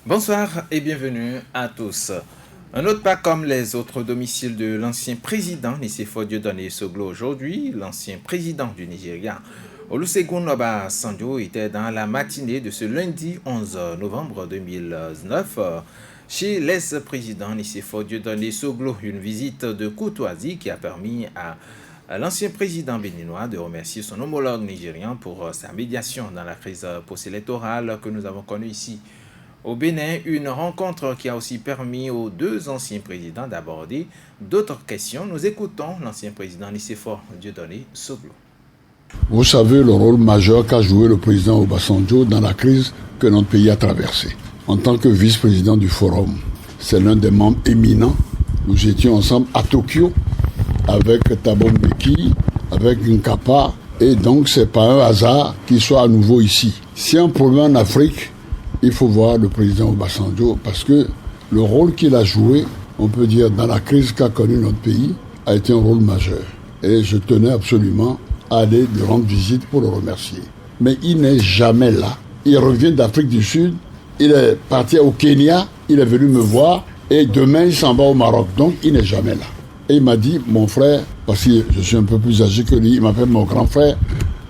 Bonsoir et bienvenue à tous. Un autre pas comme les autres domiciles de l'ancien président Nicéphore Dieudonné Soglo aujourd'hui, l'ancien président du Nigeria, Olusegun Obasanjo était dans la matinée de ce lundi 11 novembre 2009 chez l'ex-président Nicéphore Dieudonné Soglo, une visite de courtoisie qui a permis à l'ancien président béninois de remercier son homologue nigérian pour sa médiation dans la crise post-électorale que nous avons connue ici au Bénin, une rencontre qui a aussi permis aux deux anciens présidents d'aborder d'autres questions. Nous écoutons l'ancien président Nicéphore Dieudonné Soglo. Vous savez le rôle majeur qu'a joué le président Obasanjo dans la crise que notre pays a traversée. En tant que vice-président du Forum, c'est l'un des membres éminents. Nous étions ensemble à Tokyo avec Thabo Mbeki, avec Nkapa, et donc c'est pas un hasard qu'il soit à nouveau ici. S'il y a un problème en Afrique, il faut voir le président Obasanjo parce que le rôle qu'il a joué, on peut dire, dans la crise qu'a connue notre pays, a été un rôle majeur. Et je tenais absolument à aller lui rendre visite pour le remercier. Mais il n'est jamais là. Il revient d'Afrique du Sud, il est parti au Kenya, il est venu me voir et demain il s'en va au Maroc. Donc il n'est jamais là. Et il m'a dit, mon frère, parce que je suis un peu plus âgé que lui, il m'appelle mon grand frère,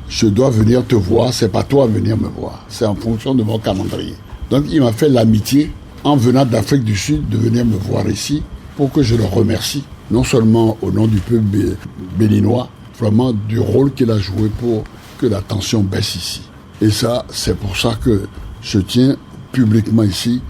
je dois venir te voir, c'est pas toi à venir me voir, c'est en fonction de mon calendrier. Donc il m'a fait l'amitié, en venant d'Afrique du Sud, de venir me voir ici pour que je le remercie, non seulement au nom du peuple béninois, vraiment du rôle qu'il a joué pour que la tension baisse ici. Et ça, c'est pour ça que je tiens publiquement ici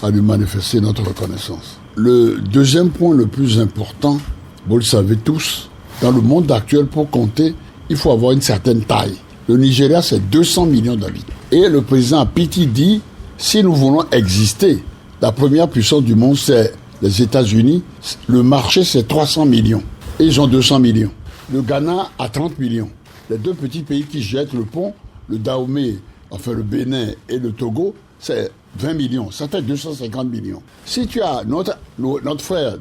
à lui manifester notre reconnaissance. Le deuxième point le plus important, vous le savez tous, dans le monde actuel, pour compter, il faut avoir une certaine taille. Le Nigeria, c'est 200 millions d'habitants. Et le président Apiti dit, si nous voulons exister, la première puissance du monde, c'est les États-Unis. Le marché, c'est 300 millions. Et ils ont 200 millions. Le Ghana a 30 millions. Les deux petits pays qui jettent le pont, le Dahomey, enfin le Bénin et le Togo, c'est 20 millions. Ça fait 250 millions. Si tu as notre frère,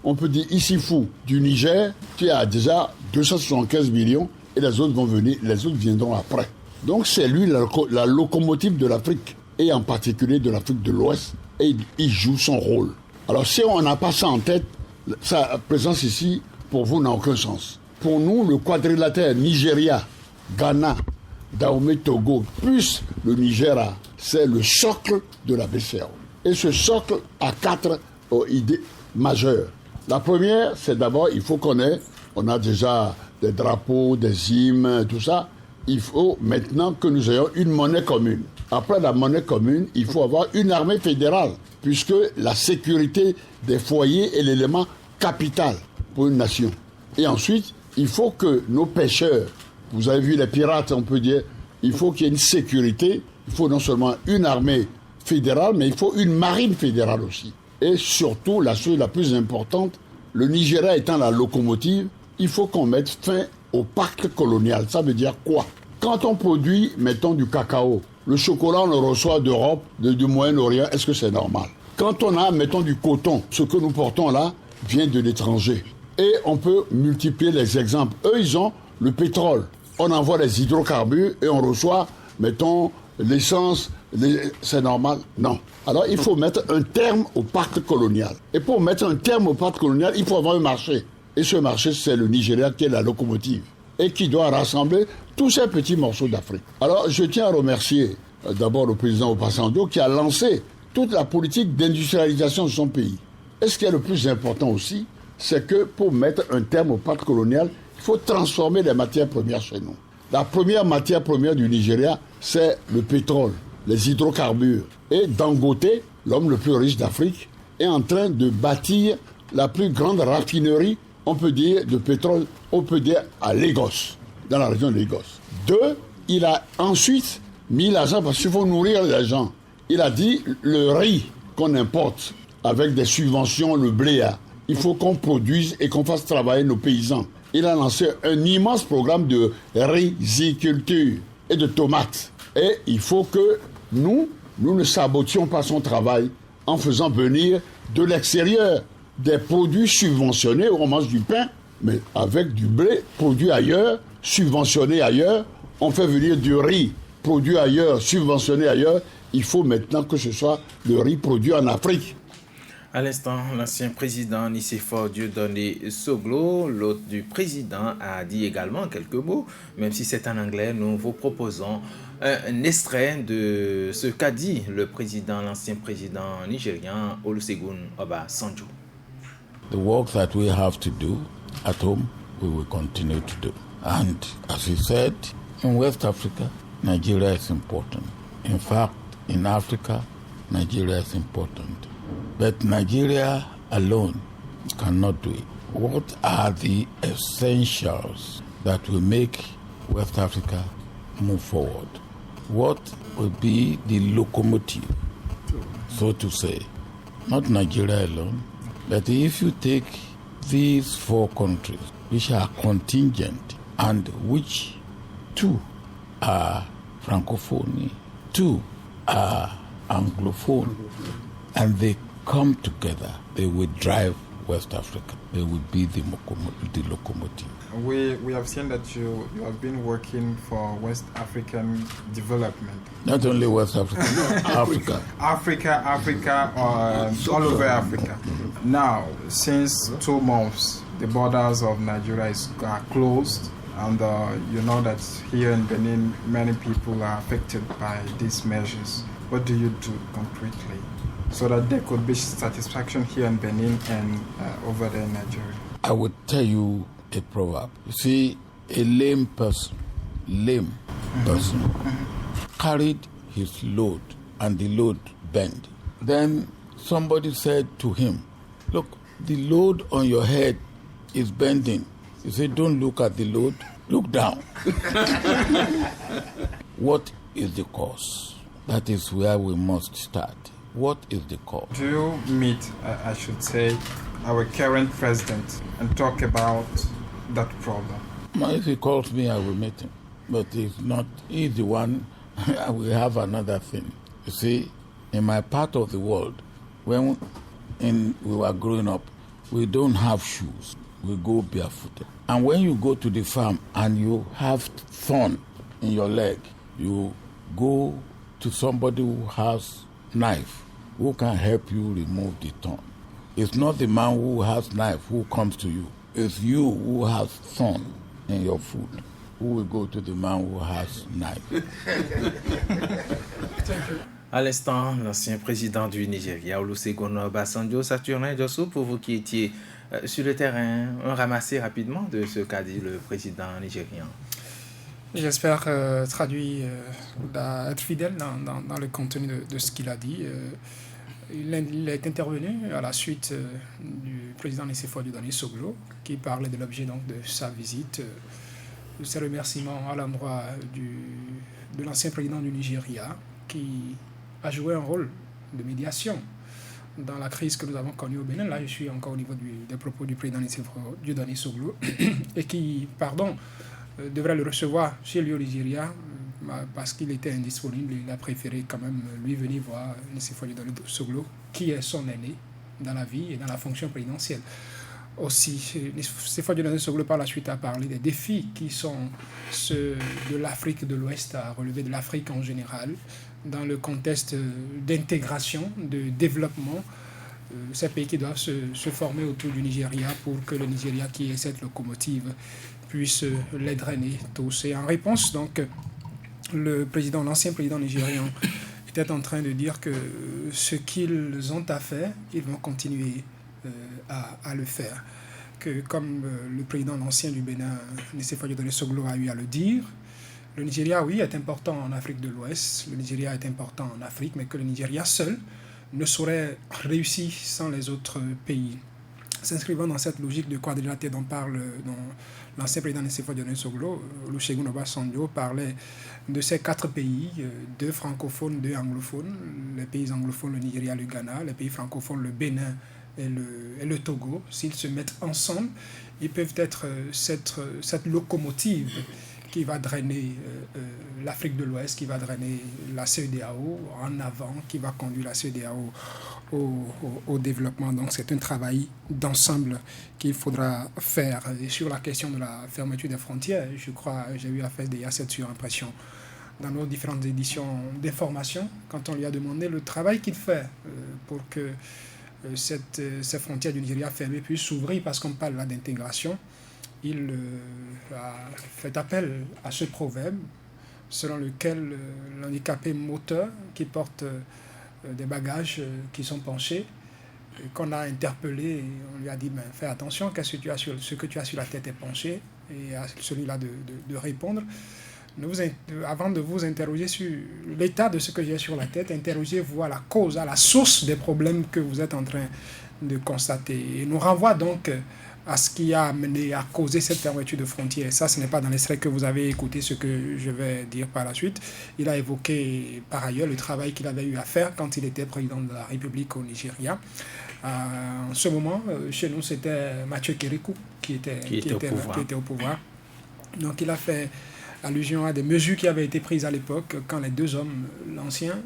on peut dire Issoufou du Niger, tu as déjà 275 millions. Et les autres vont venir, les autres viendront après. Donc c'est lui la locomotive de l'Afrique, et en particulier de l'Afrique de l'Ouest, et il joue son rôle. Alors si on n'a pas ça en tête, sa présence ici, pour vous, n'a aucun sens. Pour nous, le quadrilatère Nigeria, Ghana, Dahomey, Togo, plus le Nigeria, c'est le socle de la BCEAO. Et ce socle a 4 idées majeures. La première, c'est d'abord, il faut on a déjà des drapeaux, des hymnes, tout ça. Il faut maintenant que nous ayons une monnaie commune. Après la monnaie commune, il faut avoir une armée fédérale, puisque la sécurité des foyers est l'élément capital pour une nation. Et ensuite, il faut que nos pêcheurs, vous avez vu les pirates, on peut dire, il faut qu'il y ait une sécurité, il faut non seulement une armée fédérale, mais il faut une marine fédérale aussi. Et surtout, la chose la plus importante, le Nigeria étant la locomotive, il faut qu'on mette fin au pacte colonial. Ça veut dire quoi? Quand on produit, mettons, du cacao, le chocolat, on le reçoit d'Europe, du Moyen-Orient, est-ce que c'est normal? Quand on a, mettons, du coton, ce que nous portons là vient de l'étranger. Et on peut multiplier les exemples. Eux, ils ont le pétrole. On envoie les hydrocarbures et on reçoit, mettons, l'essence. C'est normal? Non. Alors, il faut mettre un terme au pacte colonial. Et pour mettre un terme au pacte colonial, il faut avoir un marché. Et ce marché, c'est le Nigeria qui est la locomotive et qui doit rassembler tous ces petits morceaux d'Afrique. Alors, je tiens à remercier d'abord le président Obasanjo qui a lancé toute la politique d'industrialisation de son pays. Et ce qui est le plus important aussi, c'est que pour mettre un terme au pacte colonial, il faut transformer les matières premières chez nous. La première matière première du Nigeria, c'est le pétrole, les hydrocarbures. Et Dangote, l'homme le plus riche d'Afrique, est en train de bâtir la plus grande raffinerie, on peut dire, de pétrole, on peut dire à Lagos, dans la région de Lagos. 2, il a ensuite mis l'argent, parce qu'il faut nourrir les gens. Il a dit, le riz qu'on importe avec des subventions, le blé, il faut qu'on produise et qu'on fasse travailler nos paysans. Il a lancé un immense programme de riziculture et de tomates. Et il faut que nous ne sabotions pas son travail en faisant venir de l'extérieur des produits subventionnés, on mange du pain, mais avec du blé produit ailleurs, subventionné ailleurs, on fait venir du riz produit ailleurs, subventionné ailleurs, Il faut maintenant que ce soit le riz produit en Afrique. À l'instant, l'ancien président Nicéphore Dieudonné Soglo, l'hôte du président, a dit également quelques mots. Même si c'est en anglais, nous vous proposons un extrait de ce qu'a dit l'ancien président nigérian Olusegun Obasanjo. The work that we have to do at home, we will continue to do. And as he said, in West Africa, Nigeria is important. In fact, in Africa, Nigeria is important. But Nigeria alone cannot do it. What are the essentials that will make West Africa move forward? What will be the locomotive, so to say? Not Nigeria alone, but if you take these 4 countries, which are contingent and which 2 are Francophone, 2 are Anglophone, and they come together, they will drive West Africa. They will be the locomotive. We have seen that you have been working for West African development. Not only West Africa, Africa. Africa, all over Africa. Now, since 2 months, the borders of Nigeria are closed, and you know that here in Benin, many people are affected by these measures. What do you do concretely so that there could be satisfaction here in Benin and over there in Nigeria? I would tell you a proverb. You see, a lame person carried his load and the load bent. Then somebody said to him, look, the load on your head is bending. He said, don't look at the load, look down. What is the cause? That is where we must start. What is the cause? Do you meet, I should say, our current president and talk about that problem? If he calls me, I will meet him. But he's the one, we have another thing. You see, in my part of the world, when we were growing up, we don't have shoes. We go barefooted. And when you go to the farm and you have thorn in your leg, you go to somebody who has knife, who can help you remove the thorn. It's not the man who has knife who comes to you. It's you who has thorn in your food who will go to the man who has knife. À l'instant, l'ancien président du Nigeria, Olusegun Obasanjo, Saturnin Josso, pour vous qui étiez sur le terrain, un ramassé rapidement de ce qu'a dit le président nigérian. J'espère traduire, être fidèle dans le contenu de ce qu'il a dit. Il est intervenu à la suite du président Nicéphore Dieudonné Soglo, qui parlait de l'objet donc, de sa visite, de ses remerciements à l'endroit de l'ancien président du Nigeria, qui a joué un rôle de médiation dans la crise que nous avons connue au Bénin. Là, je suis encore au niveau des propos du président Nicéphore Dieudonné Soglo, et qui, devrait le recevoir chez lui au Nigeria parce qu'il était indisponible. Il a préféré quand même lui venir voir Nicéphore Dieudonné Soglo, qui est son aîné dans la vie et dans la fonction présidentielle. Aussi, Nicéphore Dieudonné Soglo par la suite a parlé des défis qui sont ceux de l'Afrique de l'Ouest, à relever de l'Afrique en général, dans le contexte d'intégration, de développement. Ces pays qui doivent se former autour du Nigeria pour que le Nigeria, qui est cette locomotive, puisse les drainer tous. Et en réponse, donc, l'ancien président nigérian était en train de dire que ce qu'ils ont à faire, ils vont continuer à le faire. Que comme l'ancien du Bénin, Nicéphore Dieudonné Soglo, a eu à le dire, le Nigeria, oui, est important en Afrique de l'Ouest, le Nigeria est important en Afrique, mais que le Nigeria seul ne saurait réussir sans les autres pays. S'inscrivant dans cette logique de quadrilatère dont parle l'ancien président Nicéphore Dieudonné Soglo, Olusegun Obasanjo parlait de ces 4 pays, 2 francophones, 2 anglophones, les pays anglophones, le Nigeria, le Ghana, les pays francophones, le Bénin et le Togo. S'ils se mettent ensemble, ils peuvent être cette locomotive qui va drainer l'Afrique de l'Ouest, qui va drainer la CEDEAO en avant, qui va conduire la CEDEAO au développement. Donc c'est un travail d'ensemble qu'il faudra faire. Et sur la question de la fermeture des frontières, je crois, j'ai eu à faire déjà cette surimpression dans nos différentes éditions d'information, quand on lui a demandé le travail qu'il fait pour que ces frontières du Nigeria fermées puissent s'ouvrir, parce qu'on parle là d'intégration. Il a fait appel à ce proverbe selon lequel l'handicapé moteur qui porte des bagages qui sont penchés, qu'on a interpellé, on lui a dit fais attention, ce que tu as sur la tête est penché, et à celui-là de répondre. Avant de vous interroger sur l'état de ce que j'ai sur la tête, interrogez-vous à la cause, à la source des problèmes que vous êtes en train de constater. Et nous renvoie donc à ce qui a amené à causer cette fermeture de frontières. Ça, ce n'est pas dans l'extrait que vous avez écouté ce que je vais dire par la suite. Il a évoqué par ailleurs le travail qu'il avait eu à faire quand il était président de la République au Nigeria. En ce moment, chez nous, c'était Mathieu Kérékou qui était au pouvoir. Donc il a fait allusion à des mesures qui avaient été prises à l'époque quand les deux hommes, l'ancien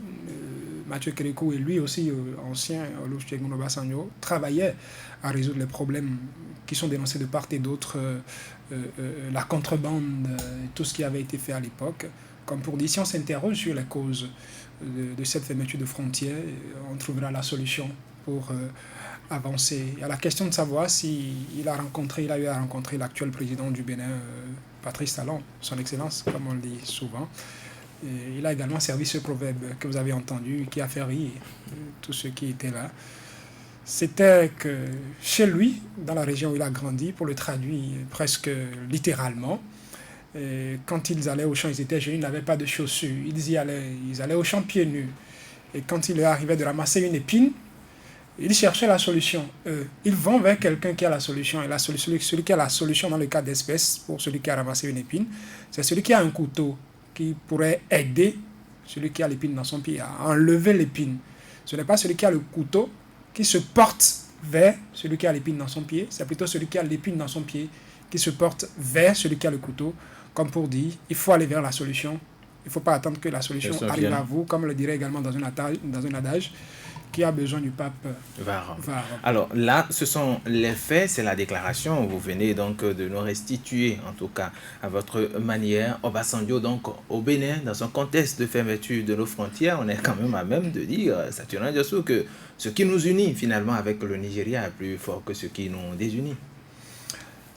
Mathieu Kérékou et lui aussi, ancien Olusegun Obasanjo, travaillaient à résoudre les problèmes qui sont dénoncés de part et d'autre, la contrebande, tout ce qui avait été fait à l'époque. Comme pour dire, si on s'interroge sur les causes de cette fermeture de frontières, on trouvera la solution pour avancer. Il y a la question de savoir s'il a eu à rencontrer l'actuel président du Bénin, Patrice Talon, son excellence, comme on le dit souvent. Et il a également servi ce proverbe que vous avez entendu, qui a fait rire tous ceux qui étaient là. C'était que chez lui, dans la région où il a grandi, pour le traduire presque littéralement, quand ils allaient au champ, ils étaient jeunes, ils n'avaient pas de chaussures, ils allaient au champ pieds nus. Et quand il leur arrivait de ramasser une épine, ils cherchaient la solution. Ils vont vers quelqu'un qui a la solution. Et celui qui a la solution dans le cas d'espèce, pour celui qui a ramassé une épine, c'est celui qui a un couteau qui pourrait aider celui qui a l'épine dans son pied à enlever l'épine. Ce n'est pas celui qui a le couteau qui se porte vers celui qui a l'épine dans son pied, c'est plutôt celui qui a l'épine dans son pied qui se porte vers celui qui a le couteau, comme pour dire, il faut aller vers la solution. Il ne faut pas attendre que la solution arrive à vous, comme le dirait également dans un adage, qui a besoin du pape va. Alors là, ce sont les faits, c'est la déclaration. Vous venez donc de nous restituer, en tout cas, à votre manière, Obasanjo, donc au Bénin, dans un contexte de fermeture de nos frontières, on est quand même à même de dire, Saturnin Diassou, que ce qui nous unit finalement avec le Nigeria est plus fort que ce qui nous désunit.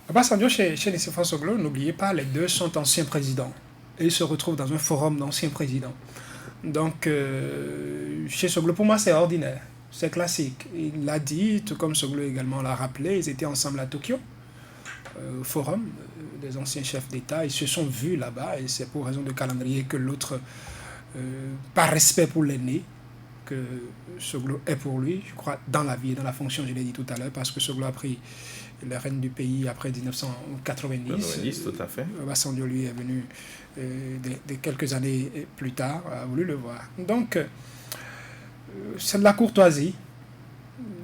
Obasanjo, chez Nicéphore Soglo, n'oubliez pas, les deux sont anciens présidents. Et ils se retrouvent dans un forum d'anciens présidents. Donc, chez Soglo, pour moi, c'est ordinaire, c'est classique. Il l'a dit, tout comme Soglo également l'a rappelé, ils étaient ensemble à Tokyo, au forum des anciens chefs d'État. Ils se sont vus là-bas, et c'est pour raison de calendrier que l'autre, par respect pour l'aîné, que Soglo est pour lui, je crois, dans la vie et dans la fonction, je l'ai dit tout à l'heure, parce que Soglo a pris les rênes du pays après 1990. Tout à fait. Obasanjo, lui, est venu des quelques années plus tard, a voulu le voir. Donc, c'est de la courtoisie.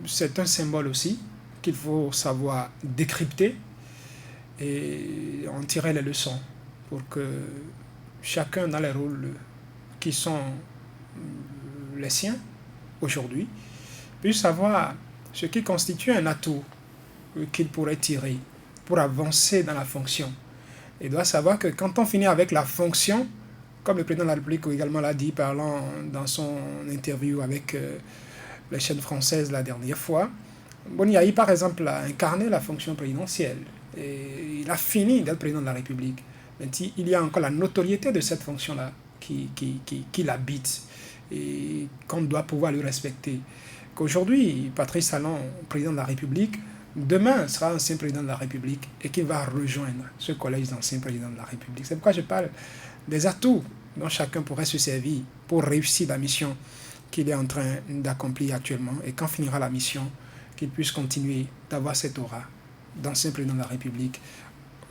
C'est un symbole aussi qu'il faut savoir décrypter et en tirer les leçons pour que chacun dans les rôles qui sont les siens aujourd'hui puisse savoir ce qui constitue un atout qu'il pourrait tirer pour avancer dans la fonction. Il doit savoir que quand on finit avec la fonction, comme le président de la République également l'a dit, parlant dans son interview avec les chaînes françaises la dernière fois, Boniaï, par exemple, a incarné la fonction présidentielle. Et il a fini d'être président de la République. Mais il y a encore la notoriété de cette fonction-là qui l'habite et qu'on doit pouvoir lui respecter. Qu'aujourd'hui, Patrice Talon, président de la République, demain sera ancien président de la République et qu'il va rejoindre ce collège d'anciens présidents de la République. C'est pourquoi je parle des atouts dont chacun pourrait se servir pour réussir la mission qu'il est en train d'accomplir actuellement, et quand finira la mission, qu'il puisse continuer d'avoir cette aura d'ancien président de la République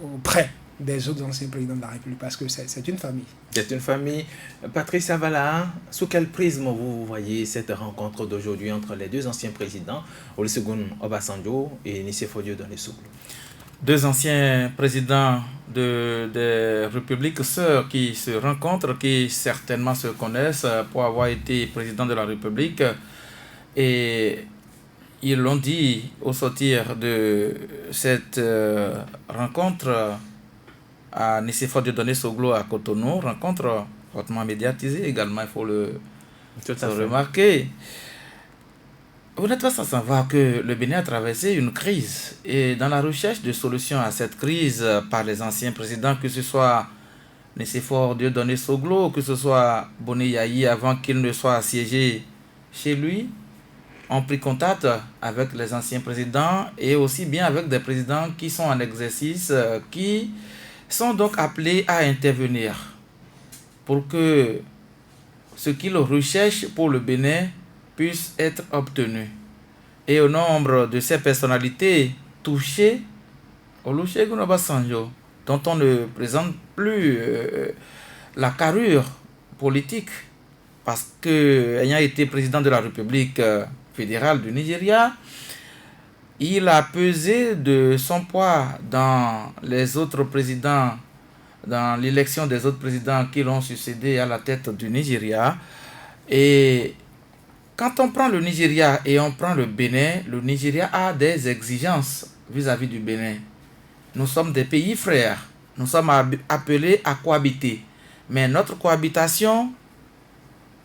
auprès des autres anciens présidents de la République, parce que c'est une famille. C'est une famille. Patrice Avala, sous quel prisme vous voyez cette rencontre d'aujourd'hui entre les deux anciens présidents, Olusegun Obasanjo et Nicéphore Dieudonné Soglo? Deux anciens présidents des républiques sœurs qui se rencontrent, qui certainement se connaissent pour avoir été président de la République. Et ils l'ont dit au sortir de cette rencontre à Nicéphore Dieudonné Soglo à Cotonou, rencontre hautement médiatisé également, il faut le remarquer. Vous n'êtes pas sans savoir que le Bénin a traversé une crise. Et dans la recherche de solutions à cette crise par les anciens présidents, que ce soit Nicéphore Dieudonné Soglo, que ce soit Boni Yayi avant qu'il ne soit assiégé chez lui, ont pris contact avec les anciens présidents et aussi bien avec des présidents qui sont en exercice, qui sont donc appelés à intervenir pour que ce qu'ils recherchent pour le Bénin puisse être obtenu. Et au nombre de ces personnalités touchées, Olusegun Obasanjo, dont on ne présente plus la carrure politique, parce que ayant été président de la République fédérale du Nigeria, il a pesé de son poids dans les autres présidents, dans l'élection des autres présidents qui l'ont succédé à la tête du Nigeria. Et quand on prend le Nigeria et on prend le Bénin, le Nigeria a des exigences vis-à-vis du Bénin. Nous sommes des pays frères. Nous sommes appelés à cohabiter. Mais notre cohabitation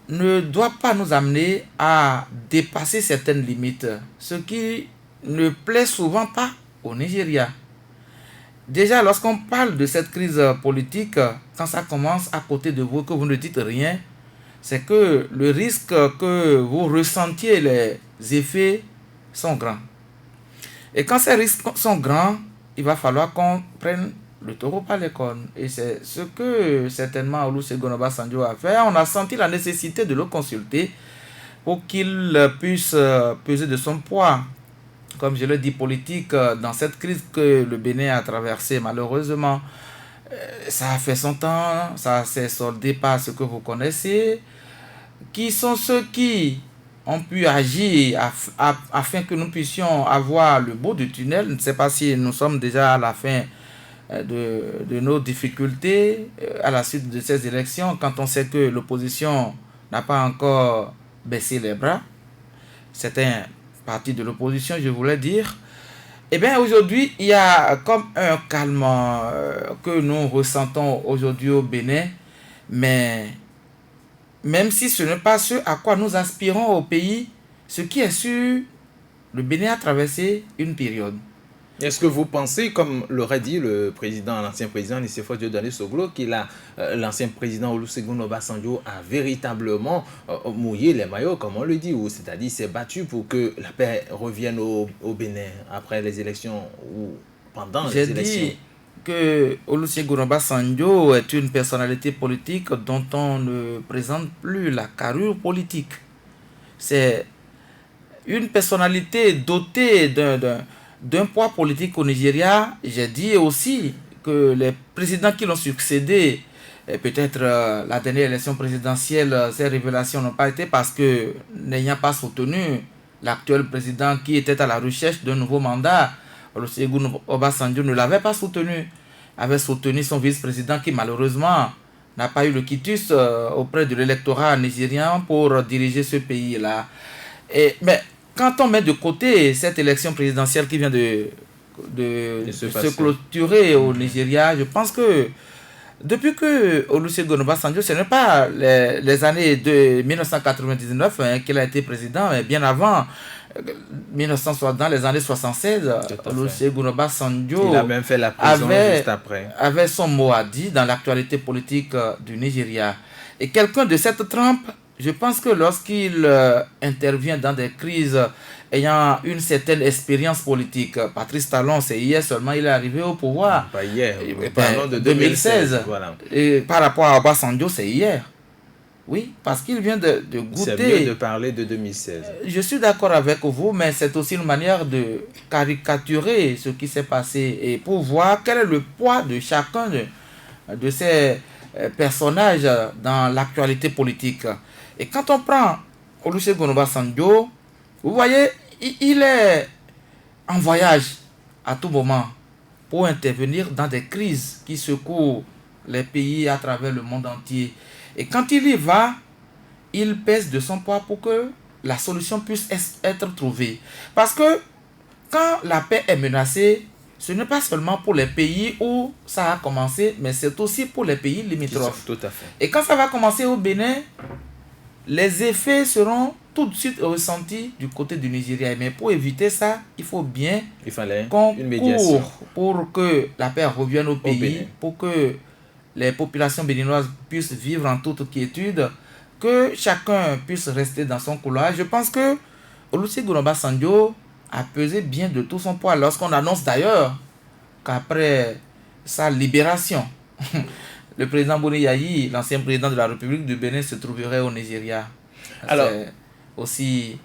ne doit pas nous amener à dépasser certaines limites. Ce qui ne plaît souvent pas au Nigeria. Déjà, lorsqu'on parle de cette crise politique, quand ça commence à côté de vous, que vous ne dites rien, c'est que le risque que vous ressentiez les effets sont grands. Et quand ces risques sont grands, il va falloir qu'on prenne le taureau par les cornes. Et c'est ce que certainement Olusegun Obasanjo a fait. On a senti la nécessité de le consulter pour qu'il puisse peser de son poids, comme je le dis, politique, dans cette crise que le Bénin a traversée. Malheureusement, ça a fait son temps, ça s'est soldé par ce que vous connaissez, qui sont ceux qui ont pu agir afin que nous puissions avoir le bout du tunnel. Je ne sais pas si nous sommes déjà à la fin de nos difficultés à la suite de ces élections, quand on sait que l'opposition n'a pas encore baissé les bras. Certains partis de l'opposition, je voulais dire. Eh bien, aujourd'hui, il y a comme un calme que nous ressentons aujourd'hui au Bénin, mais même si ce n'est pas ce à quoi nous aspirons au pays, ce qui est sûr, le Bénin a traversé une période. Est-ce que vous pensez, comme l'aurait dit l'ancien président Nicéphore Dieudonné Soglo, l'ancien président Olusegun Obasanjo a véritablement mouillé les maillots, comme on le dit, ou c'est-à-dire s'est battu pour que la paix revienne au Bénin après les élections ou pendant les élections? J'ai dit que Olusegun Obasanjo est une personnalité politique dont on ne présente plus la carrure politique. C'est une personnalité dotée d'un poids politique au Nigeria. J'ai dit aussi que les présidents qui l'ont succédé, peut-être la dernière élection présidentielle, ces révélations n'ont pas été parce que, n'ayant pas soutenu l'actuel président qui était à la recherche d'un nouveau mandat, Olusegun Obasanjo ne l'avait pas soutenu, avait soutenu son vice-président qui malheureusement n'a pas eu le quitus auprès de l'électorat nigérien pour diriger ce pays-là. Mais quand on met de côté cette élection présidentielle qui vient de se clôturer au Nigeria, je pense que depuis que Olusegun Obasanjo, ce n'est pas les années de 1999 qu'il a été président, mais bien avant, dans les années 76, Olusegun Obasanjo il a même fait la prison juste après. Avait son mot à dire dans l'actualité politique du Nigeria. Et quelqu'un de cette trempe, je pense que lorsqu'il intervient dans des crises ayant une certaine expérience politique, Patrice Talon, c'est hier seulement il est arrivé au pouvoir. Pas hier, parlons de 2016. Voilà. Et par rapport à Obasanjo, c'est hier. Oui, parce qu'il vient de goûter. C'est mieux de parler de 2016. Je suis d'accord avec vous, mais c'est aussi une manière de caricaturer ce qui s'est passé et pour voir quel est le poids de chacun de ces personnages dans l'actualité politique. Et quand on prend Olusegun Obasanjo, vous voyez, il est en voyage à tout moment pour intervenir dans des crises qui secouent les pays à travers le monde entier. Et quand il y va, il pèse de son poids pour que la solution puisse être trouvée. Parce que quand la paix est menacée, ce n'est pas seulement pour les pays où ça a commencé, mais c'est aussi pour les pays limitrophes. Tout à fait. Et quand ça va commencer au Bénin, les effets seront tout de suite ressentis du côté du Nigeria. Mais pour éviter ça, il faut bien qu'on court pour que la paix revienne au pays, pour que les populations béninoises puissent vivre en toute quiétude, que chacun puisse rester dans son couloir. Je pense que Olusegun Obasanjo a pesé bien de tout son poids lorsqu'on annonce d'ailleurs qu'après sa libération, le président Boni Yayi, l'ancien président de la République du Bénin, se trouverait au Nigeria. Alors, c'est aussi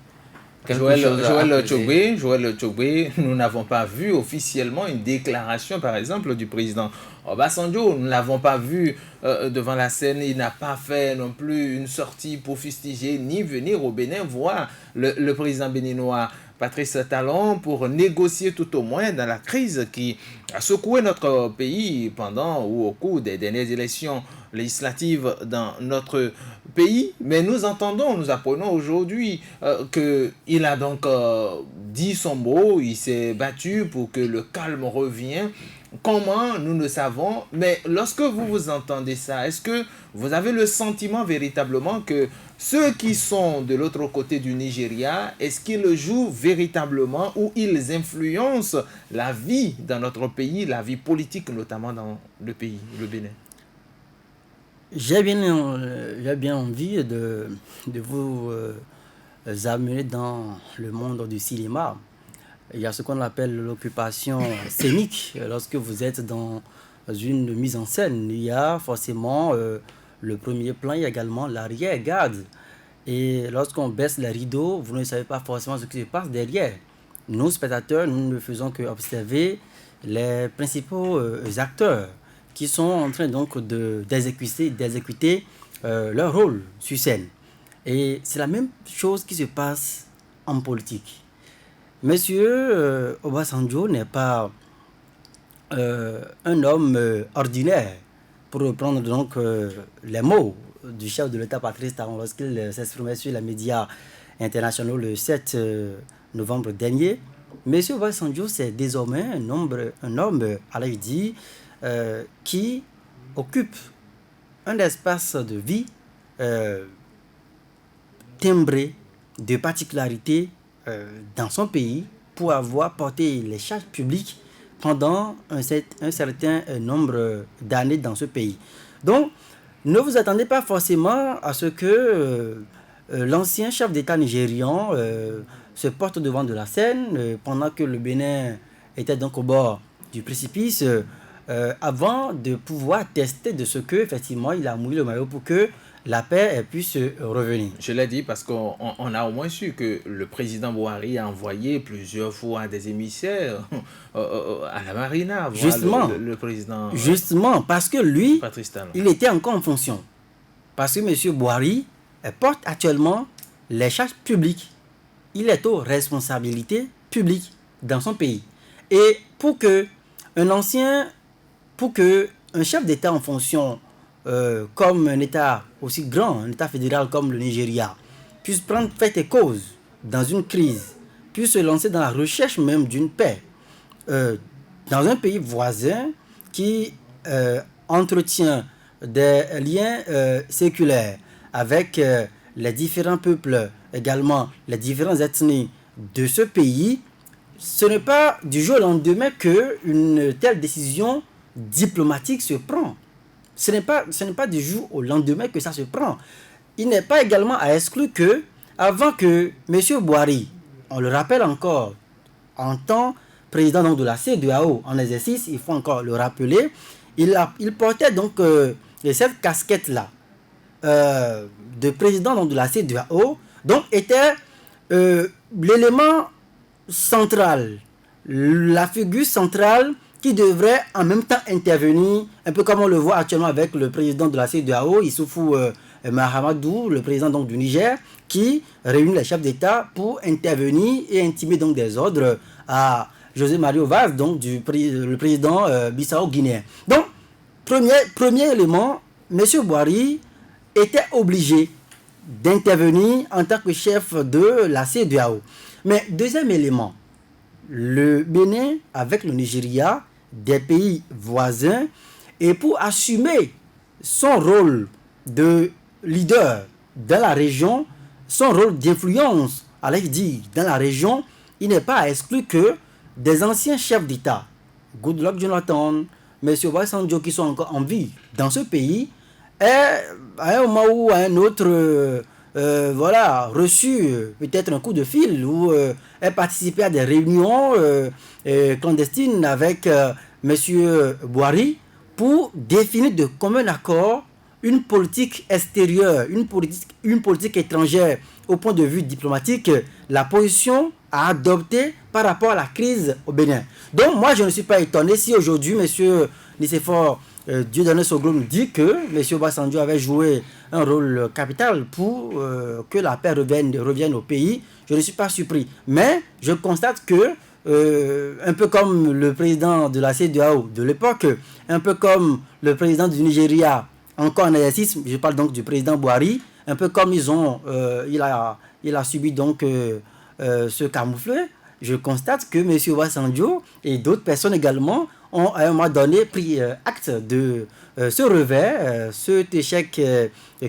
Joël Tchogbe, nous n'avons pas vu officiellement une déclaration, par exemple, du président Obasanjo. Nous ne l'avons pas vu devant la scène. Il n'a pas fait non plus une sortie pour fustiger ni venir au Bénin voir le président béninois Patrice Talon pour négocier tout au moins dans la crise qui a secoué notre pays pendant ou au cours des dernières élections législatives dans notre pays. Mais nous apprenons aujourd'hui qu'il a donc dit son mot, il s'est battu pour que le calme revienne. Comment, nous ne savons, mais lorsque vous entendez ça, est-ce que vous avez le sentiment véritablement que ceux qui sont de l'autre côté du Nigeria, est-ce qu'ils jouent véritablement ou ils influencent la vie dans notre pays, la vie politique notamment dans le pays, le Bénin? J'ai bien envie de vous amener dans le monde du cinéma. Il y a ce qu'on appelle l'occupation scénique. Lorsque vous êtes dans une mise en scène, il y a forcément le premier plan, il y a également l'arrière-garde. Et lorsqu'on baisse les rideaux, vous ne savez pas forcément ce qui se passe derrière. Nous, spectateurs, nous ne faisons qu'observer les principaux acteurs qui sont en train donc d'exécuter leur rôle sur scène. Et c'est la même chose qui se passe en politique. Monsieur Obasanjo n'est pas un homme ordinaire, pour reprendre donc les mots du chef de l'État Patrice Talon lorsqu'il s'exprimait sur les médias internationaux le 7 novembre dernier. Monsieur Obasanjo, c'est désormais un homme, allais-je dire, qui occupe un espace de vie timbré de particularités dans son pays pour avoir porté les charges publiques pendant un certain nombre d'années dans ce pays. Donc, ne vous attendez pas forcément à ce que l'ancien chef d'État nigérian se porte devant de la scène pendant que le Bénin était donc au bord du précipice avant de pouvoir tester de ce que effectivement il a mouillé le maillot pour que la paix puisse revenir. Je l'ai dit parce qu'on a au moins su que le président Buhari a envoyé plusieurs fois des émissaires à la Marina voir justement, le président. Justement, parce que lui, Patrice Talon, il était encore en fonction. Parce que M. Buhari porte actuellement les charges publiques. Il est aux responsabilités publiques dans son pays. Et pour que un chef d'État en fonction comme un État aussi grand, un État fédéral comme le Nigeria, puisse prendre fait et cause dans une crise, puisse se lancer dans la recherche même d'une paix, dans un pays voisin qui entretient des liens séculaires avec les différents peuples, également les différentes ethnies de ce pays, ce n'est pas du jour au lendemain qu'une telle décision diplomatique se prend. Ce n'est pas du jour au lendemain que ça se prend. Il n'est pas également à exclure que, avant que M. Buhari, on le rappelle encore, en tant président donc de la CEDEAO en exercice, il faut encore le rappeler, il portait donc cette casquette-là de président donc de la CEDEAO, donc était l'élément central, la figure centrale qui devrait en même temps intervenir, un peu comme on le voit actuellement avec le président de la CEDEAO, Issoufou Mahamadou, le président donc du Niger, qui réunit les chefs d'État pour intervenir et intimer donc des ordres à José Mario Vaz, donc le président bissau-guinéen. Donc, premier élément, M. Buhari était obligé d'intervenir en tant que chef de la CEDEAO. Mais deuxième élément, le Bénin avec le Nigeria, des pays voisins, et pour assumer son rôle de leader dans la région, son rôle d'influence, allez-je dire, dans la région, il n'est pas exclu que des anciens chefs d'État, Goodluck Jonathan, M. Obasanjo, qui sont encore en vie dans ce pays, aient à un moment ou à un autre reçu peut-être un coup de fil ou aient participé à des réunions clandestines avec M. Boari pour définir de commun accord une politique extérieure, une politique étrangère au point de vue diplomatique, la position à adopter par rapport à la crise au Bénin. Donc moi je ne suis pas étonné si aujourd'hui M. Nicéphore Dieudonné Soglo nous dit que M. Obasanjo avait joué un rôle capital pour que la paix revienne au pays. Je ne suis pas surpris. Mais je constate que, un peu comme le président de la CEDEAO de l'époque, un peu comme le président du Nigeria, encore en exercice, je parle donc du président Boari, un peu comme il a subi donc ce camouflet, je constate que M. Obasanjo et d'autres personnes également ont à un moment donné pris acte de ce revers, cet échec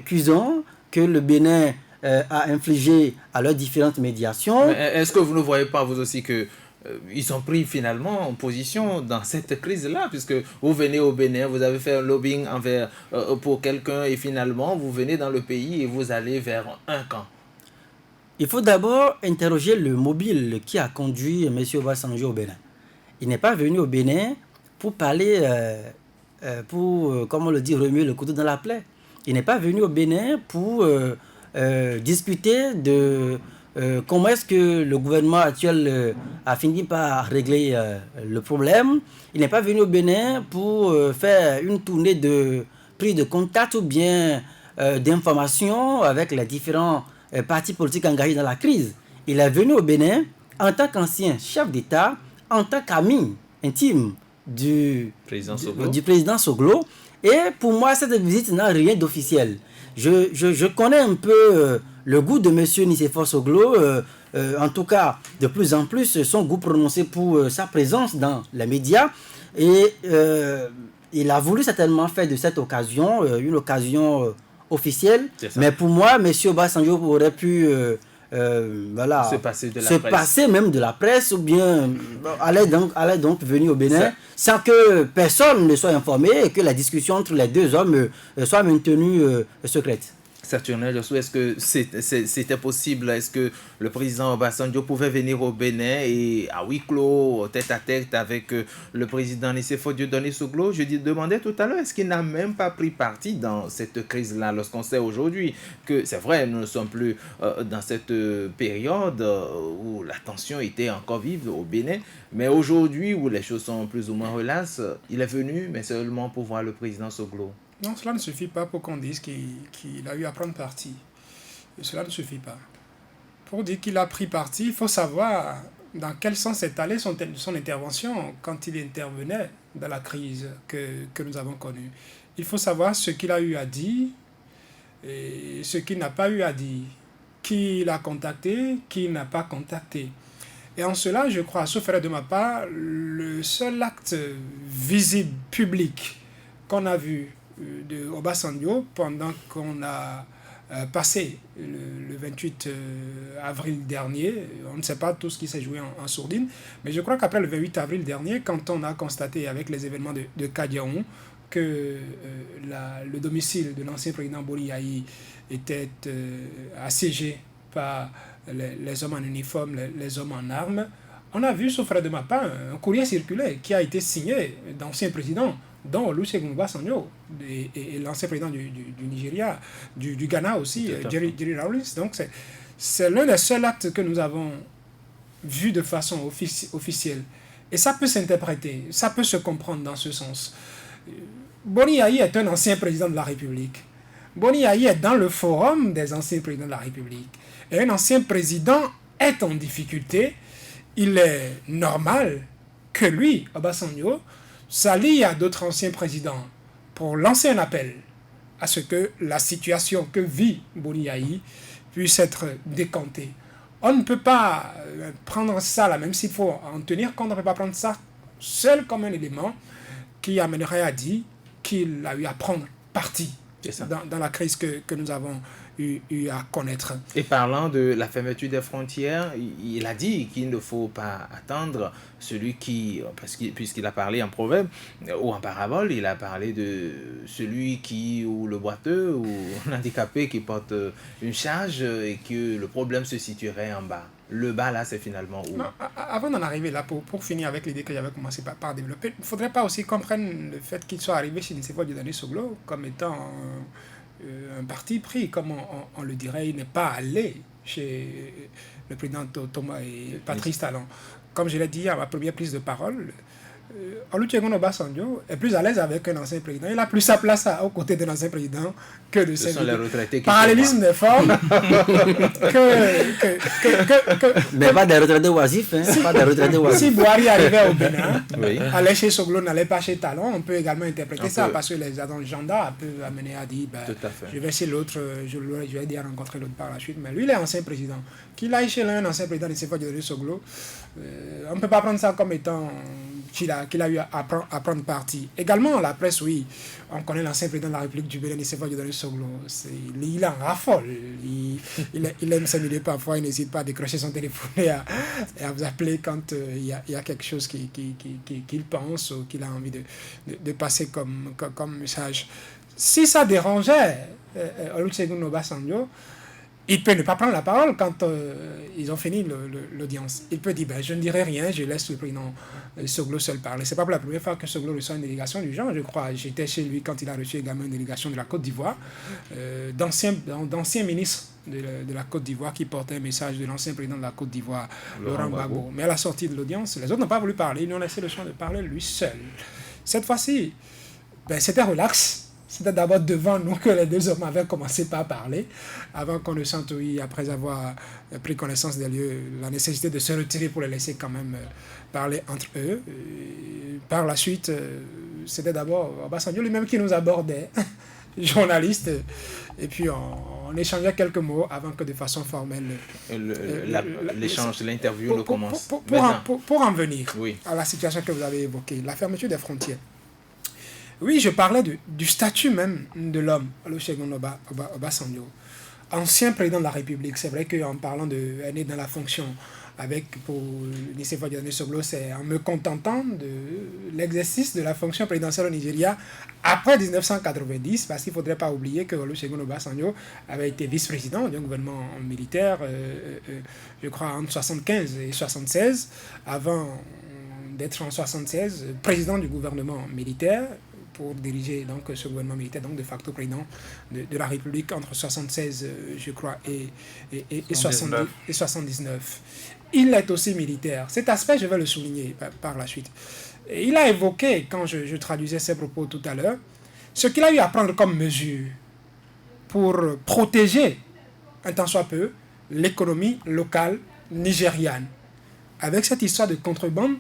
cuisant que le Bénin a infligé à leurs différentes médiations. Mais est-ce que vous ne voyez pas vous aussi que ils ont pris finalement en position dans cette crise-là, puisque vous venez au Bénin, vous avez fait un lobbying pour quelqu'un et finalement vous venez dans le pays et vous allez vers un camp. Il faut d'abord interroger le mobile qui a conduit M. Obasanjo au Bénin. Il n'est pas venu au Bénin pour parler, comme on le dit, remuer le couteau dans la plaie. Il n'est pas venu au Bénin pour discuter de comment est-ce que le gouvernement actuel a fini par régler le problème. Il n'est pas venu au Bénin pour faire une tournée de prise de contact ou bien d'information avec les différents partis politiques engagés dans la crise. Il est venu au Bénin en tant qu'ancien chef d'État, en tant qu'ami intime du président Soglo. Et pour moi, cette visite n'a rien d'officiel. Je connais un peu le goût de M. Nicéphore Soglo, en tout cas de plus en plus son goût prononcé pour sa présence dans les médias. Et il a voulu certainement faire de cette occasion une occasion officielle. Mais pour moi, M. Obasanjo aurait pu se passer même de la presse ou bien aller donc venir au Bénin sans que personne ne soit informé et que la discussion entre les deux hommes soit maintenue secrète. Saturnin, est-ce que c'était possible? Est-ce que le président Obasanjo pouvait venir au Bénin et à huis clos, tête à tête avec le président Nicéphore Dieudonné Soglo? Je demandais tout à l'heure, est-ce qu'il n'a même pas pris parti dans cette crise-là, lorsqu'on sait aujourd'hui que, c'est vrai, nous ne sommes plus dans cette période où la tension était encore vive au Bénin, mais aujourd'hui où les choses sont plus ou moins relaxes, il est venu, mais seulement pour voir le président Soglo. Non, cela ne suffit pas pour qu'on dise qu'il a eu à prendre parti. Cela ne suffit pas. Pour dire qu'il a pris parti, il faut savoir dans quel sens est allée son intervention quand il intervenait dans la crise que nous avons connue. Il faut savoir ce qu'il a eu à dire et ce qu'il n'a pas eu à dire. Qui l'a contacté, qui n'a pas contacté. Et en cela, je crois, sauf erreur de ma part, le seul acte visible, public, qu'on a vu de Obasanjo pendant qu'on a passé le 28 avril dernier. On ne sait pas tout ce qui s'est joué en sourdine, mais je crois qu'après le 28 avril dernier, quand on a constaté avec les événements de Kadiaon que le domicile de l'ancien président Boni Yayi était assiégé par les hommes en uniforme, les hommes en armes, on a vu, sauf erreur de ma part, un courrier circulaire qui a été signé d'anciens présidents, dont Olusegun Obasanjo et l'ancien président du Nigeria, du Ghana aussi, Jerry Rawlings. Donc c'est l'un des seuls actes que nous avons vu de façon officielle. Et ça peut s'interpréter, ça peut se comprendre dans ce sens. Boni Yayi est un ancien président de la République. Boni Yayi est dans le forum des anciens présidents de la République. Et un ancien président est en difficulté. Il est normal que lui, Obasanjo, s'allie à d'autres anciens présidents pour lancer un appel à ce que la situation que vit Boni Yayi puisse être décantée. On ne peut pas prendre ça là, même s'il faut en tenir compte, on ne peut pas prendre ça seul comme un élément qui amènerait à dire qu'il a eu à prendre parti dans la crise que nous avons eu à connaître. Et parlant de la fermeture des frontières, il a dit qu'il ne faut pas attendre celui qui, puisqu'il a parlé en proverbe ou en parabole, il a parlé de celui ou le boiteux ou l'handicapé qui porte une charge et que le problème se situerait en bas. Le bas, là, c'est finalement où? Non, avant d'en arriver là, pour finir avec l'idée que j'avais commencé par développer, il ne faudrait pas aussi qu'on prenne le fait qu'il soit arrivé chez Nicéphore Dieudonné Soglo comme étant un parti pris, comme on le dirait. Il n'est pas allé chez le président Thomas et Patrice Talon. Comme je l'ai dit à ma première prise de parole, Olusegun Obasanjo est plus à l'aise avec un ancien président. Il a plus sa place aux côtés d'un ancien président que de ce sont les retraités qui parallélisme des formes Mais pas des retraités oisifs, hein. Pas des retraités oisifs. Si Boari arrivait au Bénin, allait chez Soglo, n'allait pas chez Talon, on peut également interpréter ça parce que les agents peuvent amener à dire je vais chez l'autre, je vais dire rencontrer l'autre par la suite. Mais lui, il est ancien président. Qu'il aille chez l'un ancien président de Nicéphore Dieudonné Soglo, on ne peut pas prendre ça comme étant qu'il a eu à prendre parti. Également, la presse, oui, on connaît l'ancien président de la République du Bénin, Nicéphore Dieudonné Soglo. Il en raffole. Il aime s'amuser parfois, il n'hésite pas à décrocher son téléphone et à vous appeler quand il y a quelque chose qu'il pense ou qu'il a envie de passer comme message. Si ça dérangeait Olusegun Obasanjo, il peut ne pas prendre la parole quand ils ont fini l'audience. Il peut dire je ne dirai rien, je laisse le président Soglo seul parler. C'est pas pour la première fois que Soglo reçoit une délégation du genre, je crois. J'étais chez lui quand il a reçu également une délégation de la Côte d'Ivoire, d'anciens ministres de la Côte d'Ivoire qui portaient un message de l'ancien président de la Côte d'Ivoire, Laurent Gbagbo. Mais à la sortie de l'audience, les autres n'ont pas voulu parler, ils lui ont laissé le soin de parler lui seul. Cette fois-ci, c'était relax. C'était d'abord devant nous que les deux hommes avaient commencé par parler, avant qu'on ne sente, oui, après avoir pris connaissance des lieux, la nécessité de se retirer pour les laisser quand même parler entre eux. Par la suite, c'était d'abord Obasanjo lui-même qui nous abordait, journaliste, et puis on échangeait quelques mots avant que de façon formelle l'échange, l'interview ne commence. Pour en venir à la situation que vous avez évoquée, la fermeture des frontières. Oui, je parlais du statut même de l'homme, Olusegun Obasanjo, ancien président de la République. C'est vrai qu'en parlant de né dans la fonction pour Nicéphore Dieudonné Soglo, c'est en me contentant de l'exercice de la fonction présidentielle au Nigeria après 1990, parce qu'il ne faudrait pas oublier que Olusegun Obasanjo avait été vice-président d'un gouvernement militaire, je crois, entre 1975 et 1976, avant d'être en 1976 président du gouvernement militaire, pour diriger donc ce gouvernement militaire, donc de facto président de la République entre 1976, je crois, et 1979. Il est aussi militaire. Cet aspect, je vais le souligner par la suite. Et il a évoqué, quand je traduisais ses propos tout à l'heure, ce qu'il a eu à prendre comme mesure pour protéger, un tant soit peu, l'économie locale nigériane. Avec cette histoire de contrebande,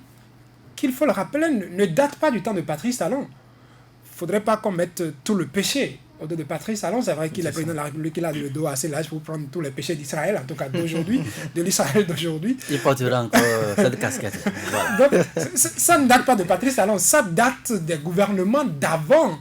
qu'il faut le rappeler, ne date pas du temps de Patrice Talon. Il ne faudrait pas qu'on mette tout le péché au dos de Patrice Talon. C'est vrai qu'il est président de la République, il a le dos assez large pour prendre tous les péchés d'Israël, en tout cas d'aujourd'hui, de l'Israël d'aujourd'hui. Il portera encore cette casquette. Voilà. Donc, ça ne date pas de Patrice Talon, ça date des gouvernements d'avant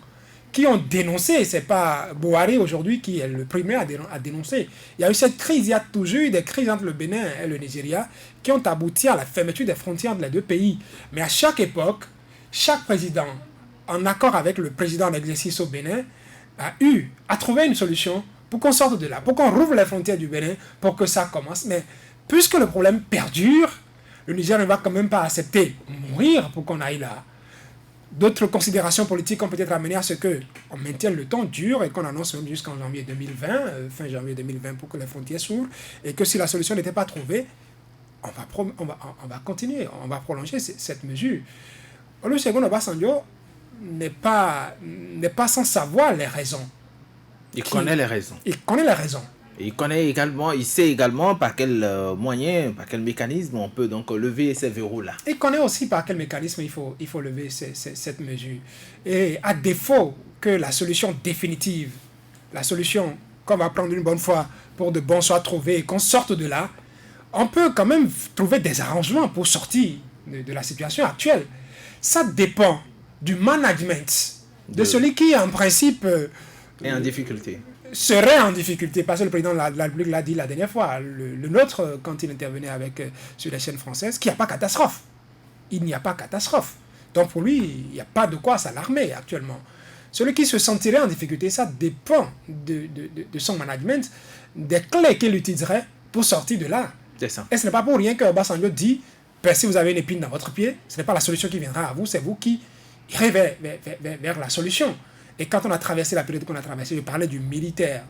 qui ont dénoncé. Ce n'est pas Boari aujourd'hui qui est le premier à dénoncer. Il y a eu cette crise, il y a toujours eu des crises entre le Bénin et le Nigeria qui ont abouti à la fermeture des frontières des deux pays. Mais à chaque époque, chaque président, en accord avec le président en exercice au Bénin, a trouvé une solution pour qu'on sorte de là, pour qu'on rouvre les frontières du Bénin, pour que ça commence. Mais puisque le problème perdure, le Niger ne va quand même pas accepter mourir pour qu'on aille là. D'autres considérations politiques ont peut-être amené à ce qu'on maintienne le temps dur et qu'on annonce même jusqu'en janvier 2020, fin janvier 2020, pour que les frontières s'ouvrent, et que si la solution n'était pas trouvée, on va continuer, on va prolonger cette mesure. Olusegun Obasanjo n'est pas sans savoir les raisons. Il connaît les raisons. Il connaît les raisons. Il sait également par quel moyen, par quel mécanisme on peut donc lever ces verrous-là. Il connaît aussi par quel mécanisme il faut lever cette mesure. Et à défaut que la solution définitive, la solution qu'on va prendre une bonne fois pour de bon soit trouvée et qu'on sorte de là, on peut quand même trouver des arrangements pour sortir de la situation actuelle. Ça dépend du management de celui qui, en principe, est en difficulté. Serait en difficulté, parce que le président de la République l'a dit la dernière fois, le nôtre, quand il intervenait sur les chaînes françaises, qu'il n'y a pas catastrophe. Il n'y a pas catastrophe. Donc pour lui, il n'y a pas de quoi s'alarmer actuellement. Celui qui se sentirait en difficulté, ça dépend de son management, des clés qu'il utiliserait pour sortir de là. C'est ça. Et ce n'est pas pour rien que Obasanjo dit, si vous avez une épine dans votre pied, ce n'est pas la solution qui viendra à vous, c'est vous qui irez vers la solution. Et quand on a traversé la période qu'on a traversée, je parlais du militaire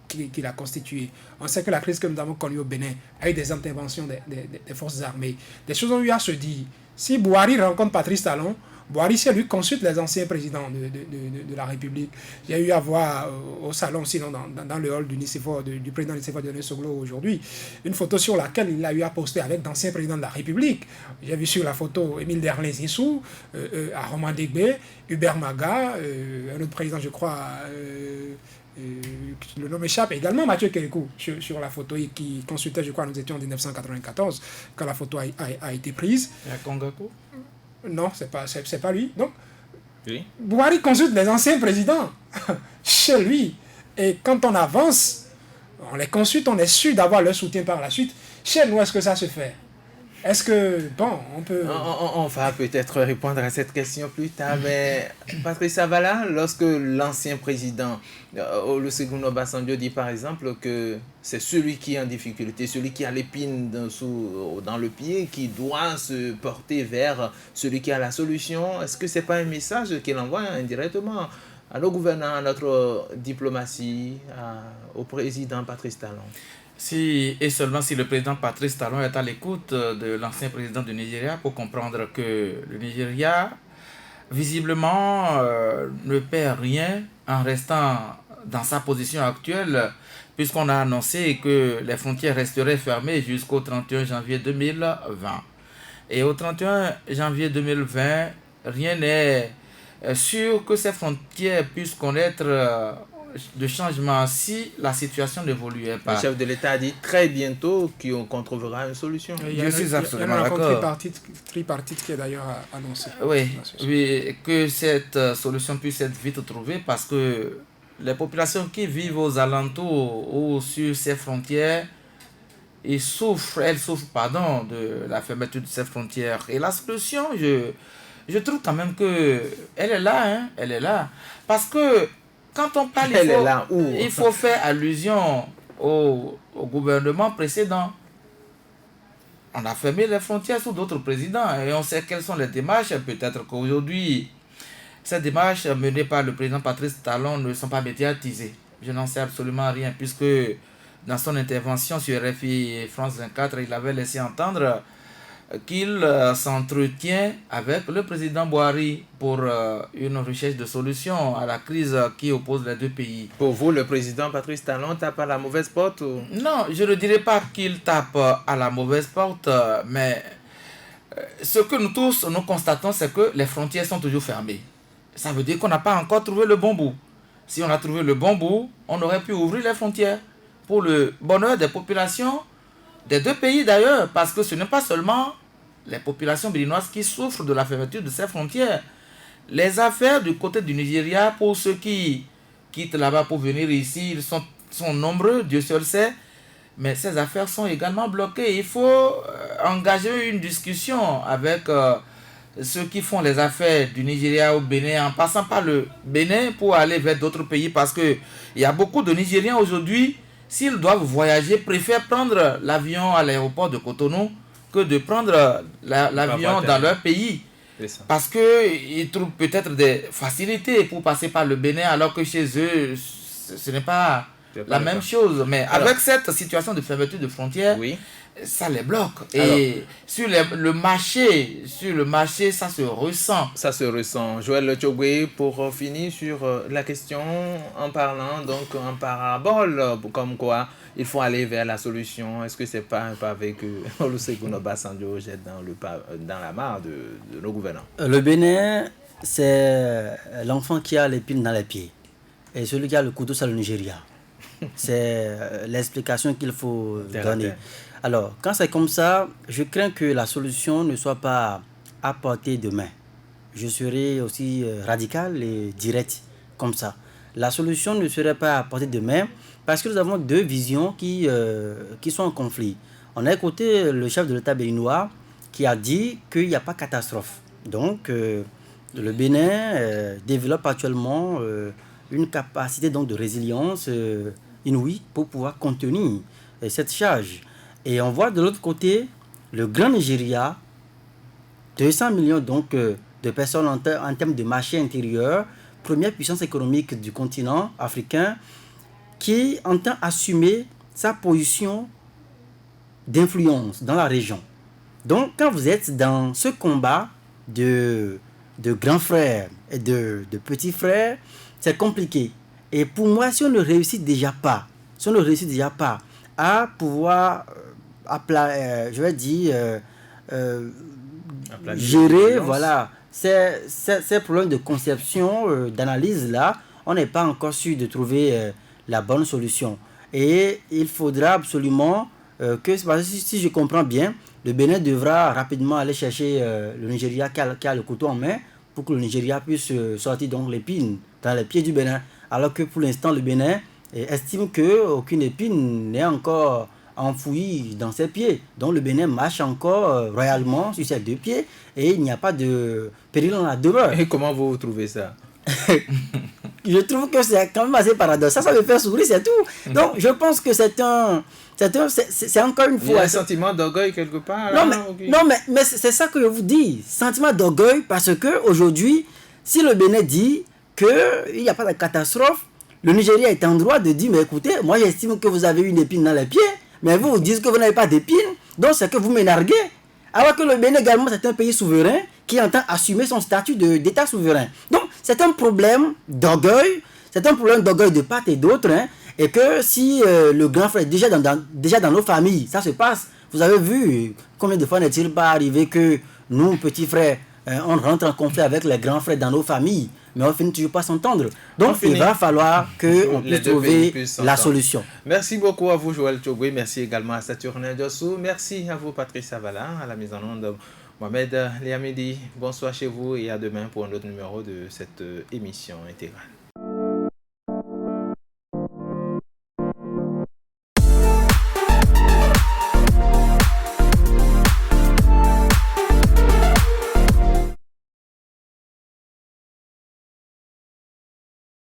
qui l'a constitué. On sait que la crise que nous avons connue au Bénin a eu des interventions des forces armées. Des choses ont eu à se dire. Si Bouhari rencontre Patrice Talon, Bouhari, c'est lui qui consulte les anciens présidents de la République. Il y a eu à voir au salon, sinon dans le hall du président Nicéphore Dionne Soglo aujourd'hui, une photo sur laquelle il a eu à poster avec d'anciens présidents de la République. J'ai vu sur la photo Émile Derlin Zissou, Armand Degbe, Hubert Maga, un autre président, je crois, le nom m'échappe, également Mathieu Kérékou sur la photo qui consultait, je crois, nous étions en 1994 quand la photo a été prise. Il y a Kongako? Non, c'est pas lui. Donc, oui. Bouhari consulte les anciens présidents chez lui. Et quand on avance, on les consulte, on est sûr d'avoir leur soutien par la suite. Chez nous, est-ce que ça se fait? Est-ce que, bon, on peut... On va peut-être répondre à cette question plus tard, mais Patrice Zavala, lorsque l'ancien président Olusegun Obasanjo dit par exemple que c'est celui qui est en difficulté, celui qui a l'épine dans le pied, qui doit se porter vers celui qui a la solution, est-ce que ce n'est pas un message qu'il envoie indirectement à nos gouvernants, à notre diplomatie, au président Patrice Talon? Si et seulement si le président Patrice Talon est à l'écoute de l'ancien président du Nigeria pour comprendre que le Nigeria, visiblement, ne perd rien en restant dans sa position actuelle, puisqu'on a annoncé que les frontières resteraient fermées jusqu'au 31 janvier 2020. Et au 31 janvier 2020, rien n'est sûr que ces frontières puissent connaître de changement si la situation n'évoluait pas. Le chef de l'État a dit très bientôt qu'on trouvera une solution. Je suis absolument d'accord. Il y a un accord tripartite qui est d'ailleurs annoncé. Oui, que cette solution puisse être vite trouvée parce que les populations qui vivent aux alentours ou sur ces frontières, elles souffrent de la fermeture de ces frontières. Et la solution, je trouve quand même que elle est là. Parce que quand on parle, il faut faire allusion au gouvernement précédent. On a fermé les frontières sous d'autres présidents et on sait quelles sont les démarches. Peut-être qu'aujourd'hui, ces démarches menées par le président Patrice Talon ne sont pas médiatisées. Je n'en sais absolument rien puisque dans son intervention sur RFI France 24, il avait laissé entendre qu'il s'entretient avec le président Bouhari pour une recherche de solution à la crise qui oppose les deux pays. Pour vous, le président Patrice Talon tape à la mauvaise porte ou... Non, je ne dirais pas qu'il tape à la mauvaise porte, mais ce que nous tous nous constatons, c'est que les frontières sont toujours fermées. Ça veut dire qu'on n'a pas encore trouvé le bon bout. Si on a trouvé le bon bout, on aurait pu ouvrir les frontières pour le bonheur des populations des deux pays d'ailleurs, parce que ce n'est pas seulement les populations béninoises qui souffrent de la fermeture de ces frontières. Les affaires du côté du Nigeria, pour ceux qui quittent là-bas pour venir ici, ils sont nombreux, Dieu seul sait, mais ces affaires sont également bloquées. Il faut engager une discussion avec ceux qui font les affaires du Nigeria au Bénin, en passant par le Bénin pour aller vers d'autres pays, parce qu'il y a beaucoup de Nigériens aujourd'hui, s'ils doivent voyager, préfèrent prendre l'avion à l'aéroport de Cotonou que de prendre l'avion dans leur pays. Parce qu'ils trouvent peut-être des facilités pour passer par le Bénin, alors que chez eux, ce n'est pas la même chose. Mais avec cette situation de fermeture de frontières, ça les bloque. Et sur le marché, ça se ressent. Ça se ressent. Joël Tchogwe, pour finir sur la question, en parlant donc en parabole, comme quoi il faut aller vers la solution. Est-ce que c'est pas un pavé que Olusegun Obasanjo jette dans la mare de nos gouvernants? Le Bénin, c'est l'enfant qui a l'épine dans les pieds. Et celui qui a le couteau, c'est le Nigeria. C'est l'explication qu'il faut donner. Alors, quand c'est comme ça, je crains que la solution ne soit pas à portée de main. Je serai aussi radical et direct comme ça. La solution ne serait pas à portée de main parce que nous avons deux visions qui sont en conflit. On a écouté le chef de l'État béninois qui a dit qu'il n'y a pas de catastrophe. Donc, le Bénin développe actuellement une capacité donc, de résilience inouïe pour pouvoir contenir cette charge. Et on voit de l'autre côté le grand Nigeria, 200 millions donc, de personnes en termes de marché intérieur, première puissance économique du continent africain, qui entend assumer sa position d'influence dans la région. Donc, quand vous êtes dans ce combat de grands frères et de petits frères, c'est compliqué. Et pour moi, si on ne réussit déjà pas à pouvoir, je vais dire, gérer, voilà, ces problèmes de conception, d'analyse là, on n'est pas encore sûr de trouver la bonne solution. Et il faudra absolument que, si je comprends bien, le Bénin devra rapidement aller chercher le Nigeria qui a le couteau en main pour que le Nigeria puisse sortir donc l'épine dans les pieds du Bénin. Alors que pour l'instant, le Bénin estime qu'aucune épine n'est encore enfouie dans ses pieds. Donc le Bénin marche encore royalement sur ses deux pieds et il n'y a pas de péril en la demeure. Et comment vous trouvez ça? Je trouve que c'est quand même assez paradoxal. Ça me fait sourire, c'est tout. Donc je pense que c'est encore une fois... Il y a un sentiment d'orgueil quelque part. Non, mais c'est ça que je vous dis. Sentiment d'orgueil parce qu'aujourd'hui, si le Bénin dit qu'il n'y a pas de catastrophe, le Nigeria est en droit de dire, mais écoutez, moi j'estime que vous avez une épine dans les pieds, mais vous dites que vous n'avez pas d'épine, donc c'est que vous m'énarguez. Alors que le Bénin également, c'est un pays souverain qui entend assumer son statut d'État souverain. Donc c'est un problème d'orgueil, de part et d'autre, hein, et que si le grand frère est déjà dans nos familles, ça se passe. Vous avez vu combien de fois n'est-il pas arrivé que nous, petits frères, on rentre en conflit avec les grands frères dans nos familles, mais on ne finit toujours pas s'entendre. Donc il va falloir qu'on puisse trouver la solution. Merci beaucoup à vous, Joël Tchogwe. Merci également à Saturnin Dossou. Merci à vous, Patrice Savala, à la mise en onde. Mohamed Liamidi, bonsoir chez vous et à demain pour un autre numéro de cette émission intégrale.